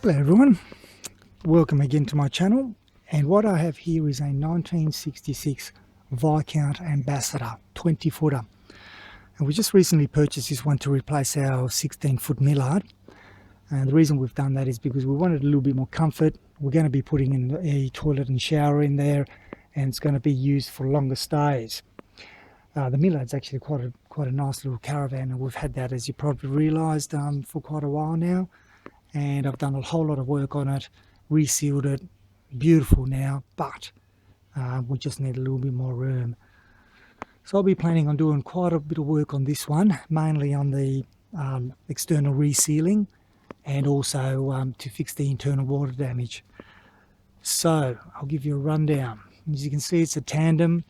Hello everyone, welcome again to my channel, and what I have here is a 1966 Viscount Ambassador 20 footer, and we just recently purchased this one to replace our 16-foot Millard. And the reason we've done that is because we wanted a little bit more comfort. We're going to be putting in a toilet and shower in there, and it's going to be used for longer stays. The Millard's actually quite a nice little caravan, and we've had that, as you probably realised, for quite a while now. And I've done a whole lot of work on it, resealed it, beautiful now, but we just need a little bit more room. So I'll be planning on doing quite a bit of work on this one, mainly on the external resealing and also to fix the internal water damage. So I'll give you a rundown. As you can see, it's a tandem.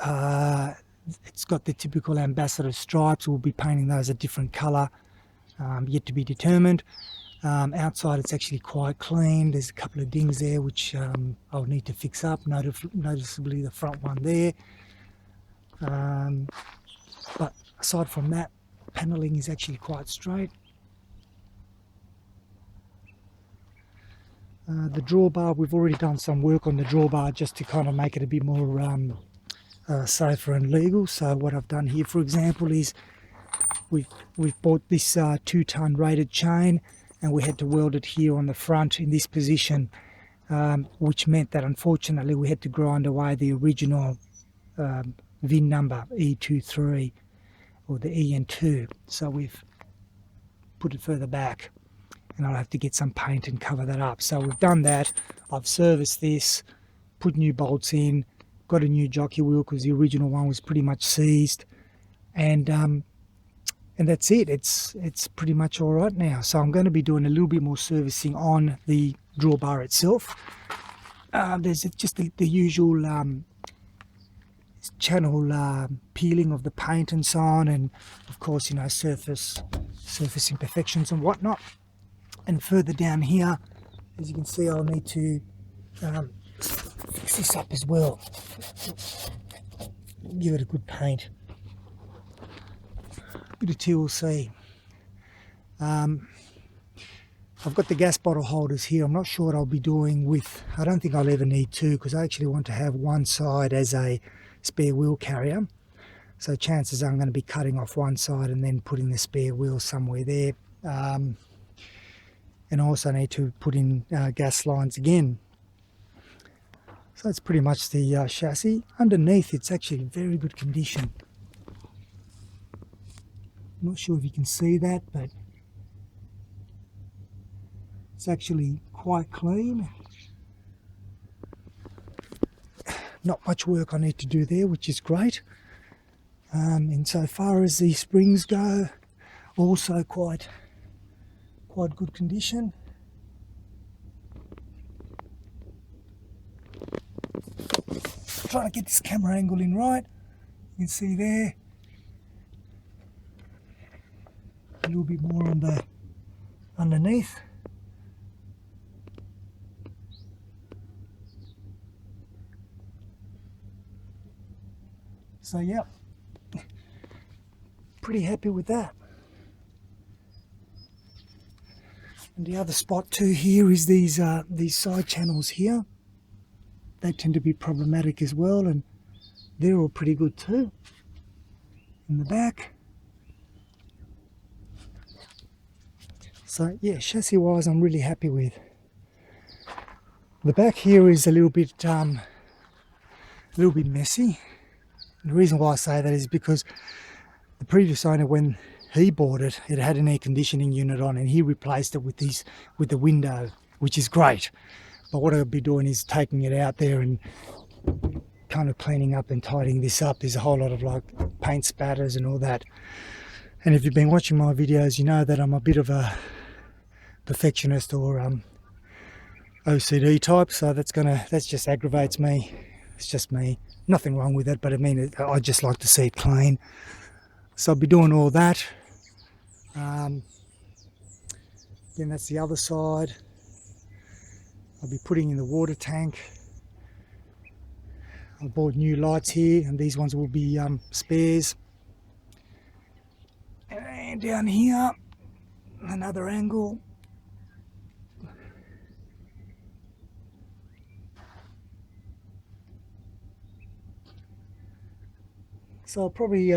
It's got the typical Ambassador stripes. We'll be painting those a different colour, yet to be determined. Outside it's actually quite clean. There's a couple of dings there which I'll need to fix up, noticeably the front one there. But aside from that, panelling is actually quite straight. The drawbar, we've already done some work on the drawbar just to kind of make it a bit more safer and legal. So what I've done here, for example, is we've bought this 2-ton rated chain, and we had to weld it here on the front in this position, which meant that unfortunately we had to grind away the original VIN number E23 or the EN2. So we've put it further back, and I'll have to get some paint and cover that up. So we've done that. I've serviced this, put new bolts in, got a new jockey wheel because the original one was pretty much seized, and that's it. It's pretty much all right now. So I'm going to be doing a little bit more servicing on the drawbar itself. There's just the usual channel peeling of the paint and so on, and of course, you know, surface imperfections and whatnot. And further down here, as you can see, I'll need to fix this up as well. Give it a good paint. Bit of TLC. I've got the gas bottle holders here. I'm not sure what I'll be doing with. I don't think I'll ever need two, because I actually want to have one side as a spare wheel carrier. So chances are I'm going to be cutting off one side and then putting the spare wheel somewhere there. And I also need to put in gas lines again. So that's pretty much the chassis. Underneath, it's actually in very good condition. I'm not sure if you can see that, but it's actually quite clean. Not much work I need to do there, which is great. Insofar as the springs go, also quite good condition. Trying to get this camera angle in right. You can see there. A little bit more on the underneath. So yeah, pretty happy with that. And the other spot too here is these side channels here. They tend to be problematic as well, and they're all pretty good too. In the back. So yeah, chassis wise I'm really happy with. The back here is a little bit messy. And the reason why I say that is because the previous owner, when he bought it, it had an air conditioning unit on, and he replaced it with the window, which is great. But what I'll be doing is taking it out there and kind of cleaning up and tidying this up. There's a whole lot of like paint spatters and all that. And if you've been watching my videos, you know that I'm a bit of a perfectionist or OCD type, so that just aggravates me. It's just me. Nothing wrong with it, but I mean, I just like to see it clean. So I'll be doing all that. Then that's the other side. I'll be putting in the water tank. I bought new lights here, and these ones will be spares. And down here, another angle. So I probably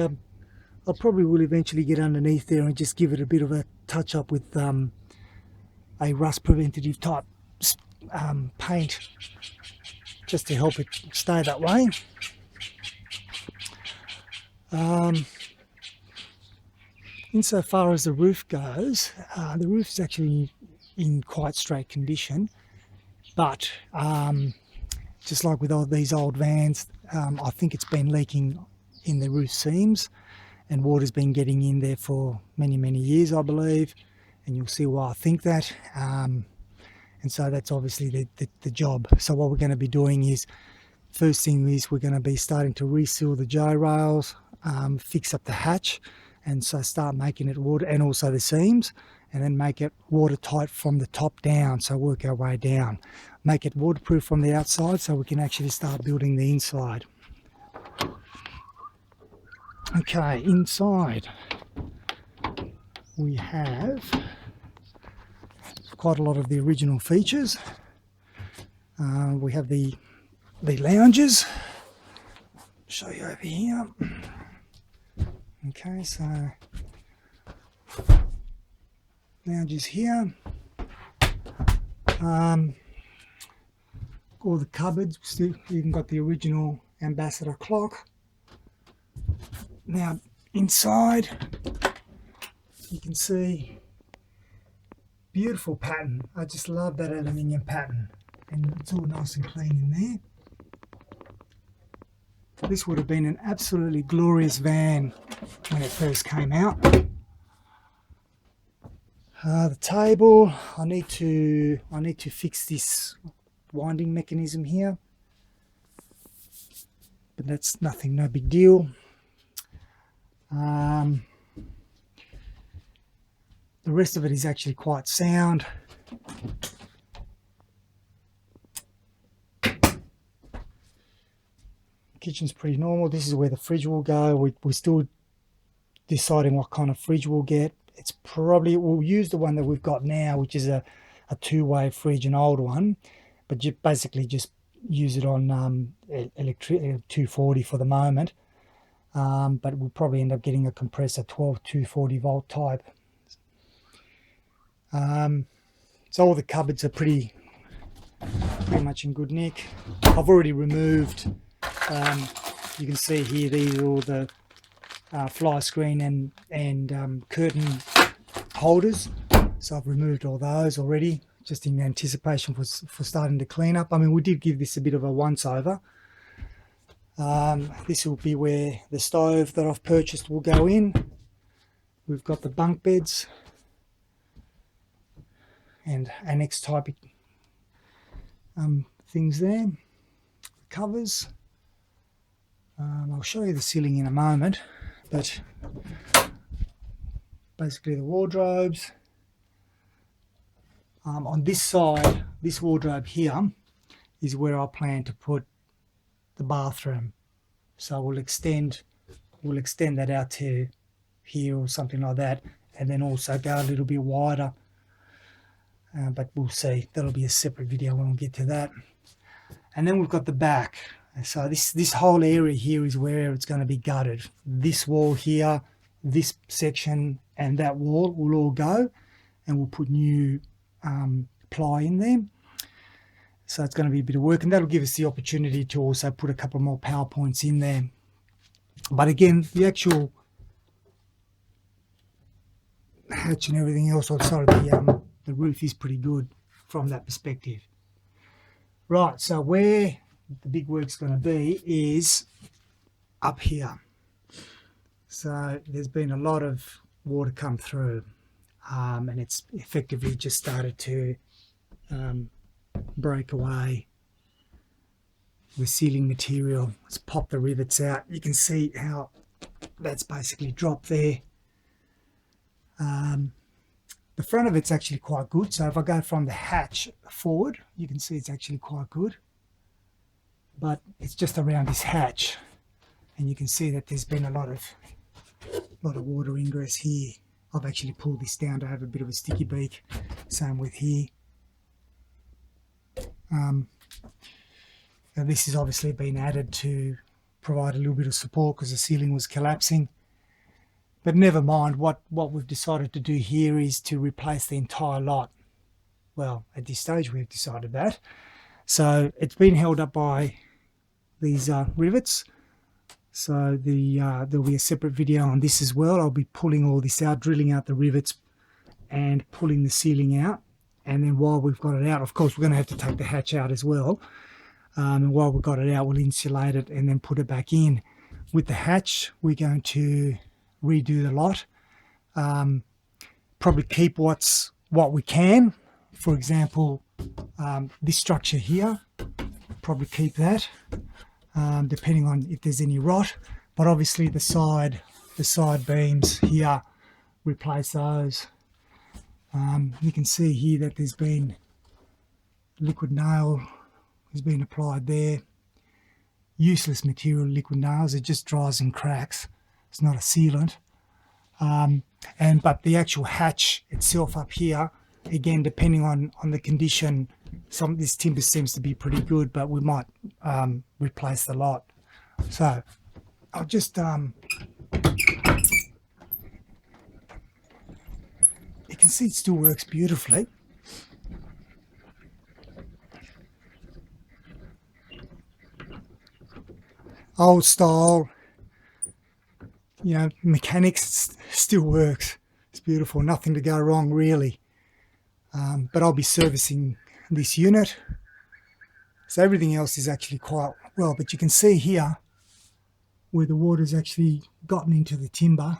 will eventually get underneath there and just give it a bit of a touch up with a rust preventative type paint, just to help it stay that way. Insofar as the roof goes, the roof is actually in quite straight condition, but just like with all these old vans, I think it's been leaking in the roof seams, and water's been getting in there for many, many years, I believe, and you'll see why I think that. And so that's obviously the job. So what we're going to be doing is, first thing is we're going to be starting to reseal the J rails, fix up the hatch, and so start making it water, and also the seams, and then make it watertight from the top down. So work our way down, make it waterproof from the outside, so we can actually start building the inside. Okay, inside we have quite a lot of the original features. We have the lounges. Show you over here. Okay, so lounges here. All the cupboards, still even got the original Ambassador clock. Now inside you can see beautiful pattern. I just love that aluminium pattern, and it's all nice and clean in there. This would have been an absolutely glorious van when it first came out. The table, I need to fix this winding mechanism here, but that's nothing, no big deal. The rest of it is actually quite sound. Kitchen's pretty normal. This is where the fridge will go. We're still deciding what kind of fridge we'll get. It's probably, we'll use the one that we've got now, which is a two-way fridge, an old one, but you basically just use it on electric 240 for the moment. But we'll probably end up getting a compressor, 12 240 volt type. So all the cupboards are pretty much in good nick. I've already removed, you can see here, these are all the fly screen and curtain holders. So I've removed all those already, just in anticipation for starting to clean up. I mean, we did give this a bit of a once over. This will be where the stove that I've purchased will go in. We've got the bunk beds and annex type things there. Covers. I'll show you the ceiling in a moment, but basically the wardrobes. On this side, this wardrobe here is where I plan to put the bathroom. So we'll extend that out to here or something like that, and then also go a little bit wider. But we'll see. That'll be a separate video when we get to that. And then we've got the back. So this whole area here is where it's going to be gutted. This wall here, this section, and that wall will all go, and we'll put new ply in there. So it's going to be a bit of work, and that'll give us the opportunity to also put a couple more power points in there. But again, the actual hatch and everything else outside of the roof is pretty good from that perspective. Right, so where the big work's going to be is up here. So there's been a lot of water come through, and it's effectively just started to break away the ceiling material. Let's pop the rivets out. You can see how that's basically dropped there. The front of it's actually quite good. So if I go from the hatch forward, you can see it's actually quite good. But it's just around this hatch, and you can see that there's been a lot of water ingress here. I've actually pulled this down to have a bit of a sticky beak. Same with here. Now this has obviously been added to provide a little bit of support because the ceiling was collapsing. But never mind, what we've decided to do here is to replace the entire lot. Well, at this stage we've decided that. So it's been held up by these rivets. So there'll be a separate video on this as well. I'll be pulling all this out, drilling out the rivets and pulling the ceiling out. And then while we've got it out, of course, we're going to have to take the hatch out as well. And while we've got it out, we'll insulate it and then put it back in. With the hatch, we're going to redo the lot. Probably keep what we can. For example, this structure here, probably keep that, depending on if there's any rot. But obviously the side beams here, replace those. You can see here that there's been liquid nail has been applied there. Useless material, liquid nails. It just dries and cracks. It's not a sealant. But the actual hatch itself up here, again, depending on the condition, some of this timber seems to be pretty good, but we might replace the lot. So I'll just you can see it still works beautifully. Old style, you know, mechanics, still works. It's beautiful, nothing to go wrong really. But I'll be servicing this unit, so everything else is actually quite well. But you can see here where the water's actually gotten into the timber.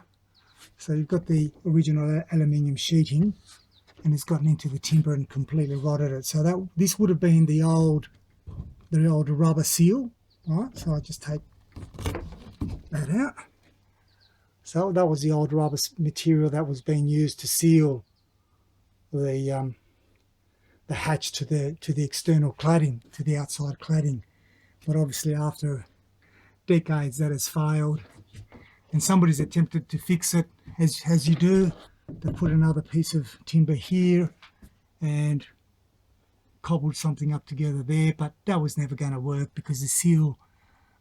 So you've got the original aluminium sheeting and it's gotten into the timber and completely rotted it. So this would have been the old rubber seal, right? So I just take that out. So that was the old rubber material that was being used to seal the hatch to the external cladding, to the outside cladding. But obviously after decades that has failed, and somebody's attempted to fix it, as you do. They put another piece of timber here and cobbled something up together there, but that was never going to work because the seal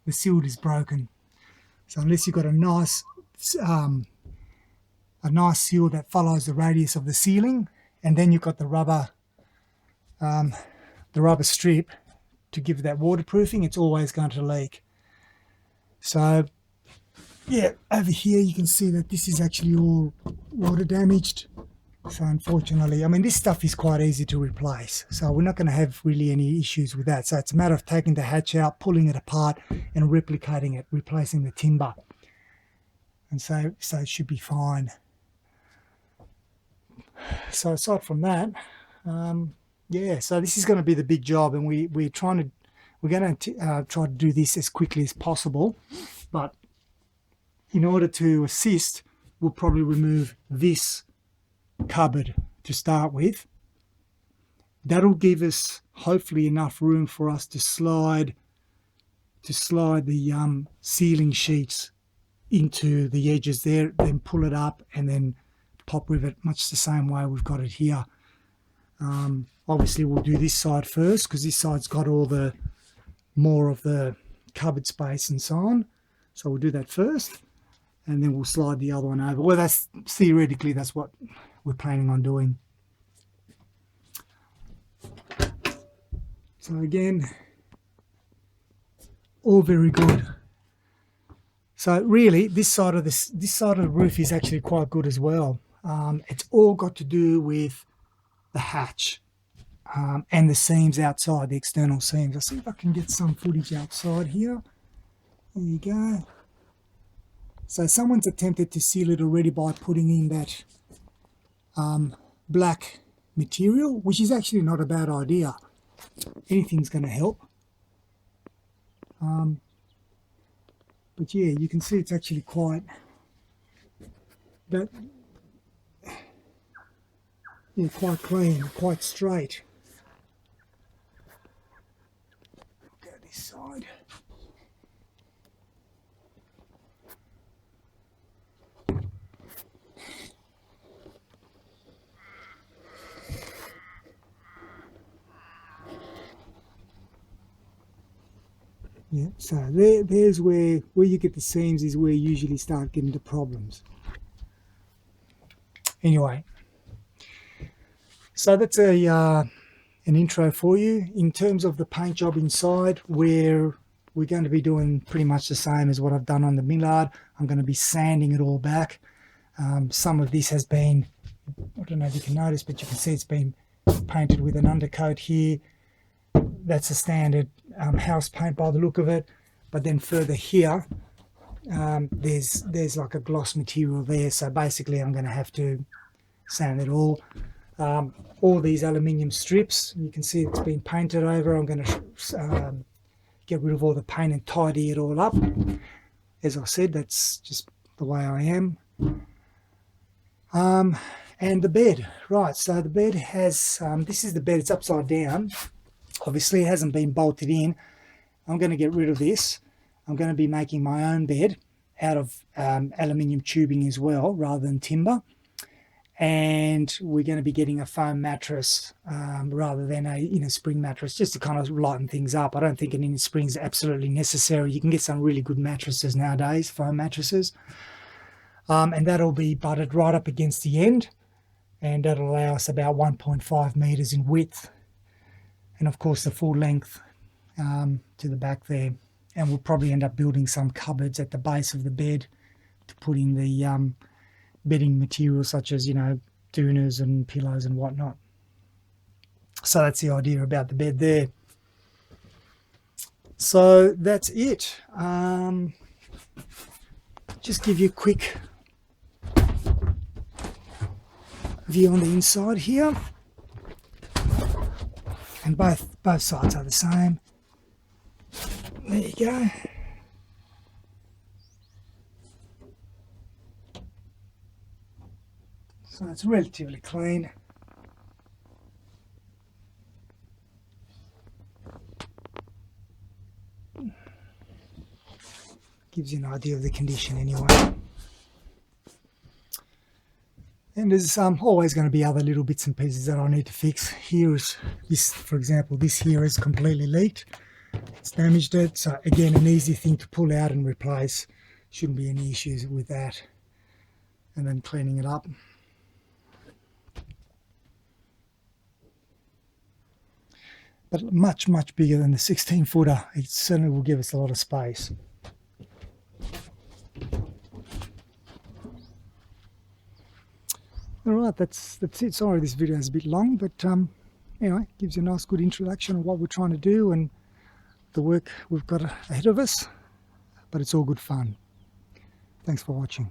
is broken. So unless you've got a nice seal that follows the radius of the ceiling, and then you've got the rubber strip to give that waterproofing, it's always going to leak. So yeah, over here you can see that this is actually all water damaged. So unfortunately, I mean, this stuff is quite easy to replace, so we're not going to have really any issues with that. So it's a matter of taking the hatch out, pulling it apart and replicating it, replacing the timber, and so it should be fine. So aside from that, yeah, so this is going to be the big job, and we're going to try to do this as quickly as possible. But in order to assist, we'll probably remove this cupboard to start with. That'll give us hopefully enough room for us to slide the ceiling sheets into the edges there, then pull it up and then pop rivet much the same way we've got it here. Obviously we'll do this side first because this side's got all the more of the cupboard space and so on. So we'll do that first, and then we'll slide the other one over. Well, that's theoretically that's what we're planning on doing. So again, all very good. So really, this side of the roof is actually quite good as well. It's all got to do with the hatch and the seams outside, the external seams. I'll see if I can get some footage outside here. There you go. So someone's attempted to seal it already by putting in that black material, which is actually not a bad idea. Anything's going to help. But yeah, you can see it's actually quite clean, quite straight. Go this side. Yeah, so there's where you get the seams is where you usually start getting the problems. Anyway, so that's an intro for you. In terms of the paint job inside, where we're going to be doing pretty much the same as what I've done on the Millard. I'm going to be sanding it all back. Some of this has been, I don't know if you can notice, but you can see it's been painted with an undercoat here. That's a standard house paint by the look of it. But then further here, there's like a gloss material there. So basically I'm going to have to sand it all. All these aluminium strips, you can see it's been painted over. I'm going to get rid of all the paint and tidy it all up. As I said, that's just the way I am. And the bed, right, so the bed has, this is the bed, it's upside down. Obviously it hasn't been bolted in. I'm going to get rid of this. I'm going to be making my own bed out of aluminium tubing as well, rather than timber. And we're going to be getting a foam mattress rather than a spring mattress, just to kind of lighten things up. I don't think an inner spring is absolutely necessary. You can get some really good mattresses nowadays, foam mattresses. And that'll be butted right up against the end, and that'll allow us about 1.5 meters in width, and of course the full length to the back there. And we'll probably end up building some cupboards at the base of the bed to put in the bedding material, such as, doonas and pillows and whatnot. So that's the idea about the bed there. So that's it. Just give you a quick view on the inside here, and both sides are the same. There you go. So it's relatively clean. Gives you an idea of the condition anyway. And there's always going to be other little bits and pieces that I need to fix. Here's this, for example, this here is completely leaked. It's damaged it. So again, an easy thing to pull out and replace. Shouldn't be any issues with that. And then cleaning it up. But much, much bigger than the 16-footer. It certainly will give us a lot of space. All right, that's it. Sorry this video is a bit long, but anyway, gives you a nice good introduction of what we're trying to do and the work we've got ahead of us. But it's all good fun. Thanks for watching.